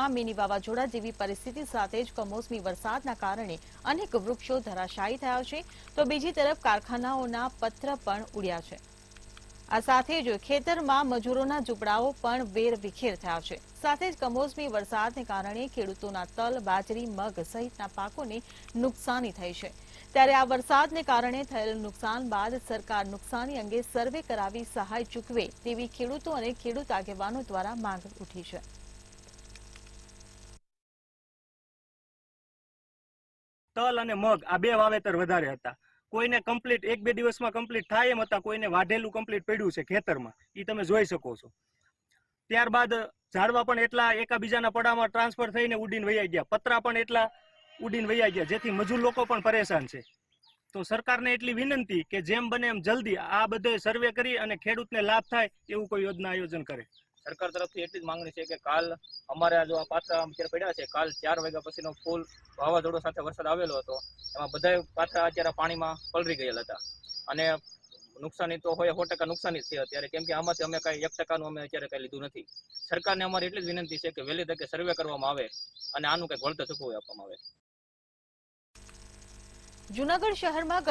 જિલ્લામાં મિની વાવાઝોડા જેવી પરિસ્થિતિ સાથે જ કમોસમી વરસાદના કારણે અનેક વૃક્ષો ધરાશાયી થયા છે, તો બીજી તરફ કારખાનાઓના પત્ર પણ ઉડ્યા છે। આ સાથે જ ખેતરમાં મજૂરોના ઝૂંપડાઓ પણ વેરવિખેર થયા છે। સાથે જ કમોસમી વરસાદને કારણે ખેડૂતોના તલ, બાજરી, મગ સહિતના પાકોને નુકસાની થઈ છે। ત્યારે આ વરસાદને કારણે થયેલ નુકસાન બાદ સરકાર નુકસાની અંગે સર્વે કરાવી સહાય ચૂકવે તેવી ખેડૂતો અને ખેડૂત આગેવાનો દ્વારા માંગ ઉઠી છે। તલ અને મગ આ બે વાવેતર વધારે હતા। કોઈને કમ્પ્લીટ 1-2 દિવસમાં કમ્પ્લીટ થાય એમ હતા, કોઈને વાઢેલું કમ્પ્લીટ પડ્યું છે ખેતરમાં, એ તમે જોઈ શકો છો। ત્યારબાદ ઝાડવા પણ એટલા એકાબીજાના પડામાં ટ્રાન્સફર થઈને ઉડીને વયા ગયા, પતરા પણ એટલા ઉડીને વયા ગયા, જેથી મજૂર લોકો પણ પરેશાન છે। તો સરકારને એટલી વિનંતી કે જેમ બને એમ જલ્દી આ બધે સર્વે કરી અને ખેડૂતને લાભ થાય એવું કોઈ યોજના આયોજન કરે। સરકાર તરફથી એટલી જ માંગણી છે કે કાલ અમારે જો આ પાથરા અત્યારે પડ્યા છે, કાલ 4 વાગ્યા પછીનો ફૂલ વાવાઝોડો સાથે વરસાદ આવેલો હતો, એમાં બધા પાથરા અત્યારે પાણીમાં પલળી ગયેલા હતા અને નુકસાની તો હોય 100% નુકસાની જ છે અત્યારે, કેમ કે આમાંથી અમે કાંઈ 1% અમે અત્યારે કાંઈ લીધું નથી। સરકારને અમારી એટલી જ વિનંતી છે કે વહેલી તકે સર્વે કરવામાં આવે અને આનું કંઈક વળતર ચૂકવી આપવામાં આવે। જૂનાગઢ શહેરમાં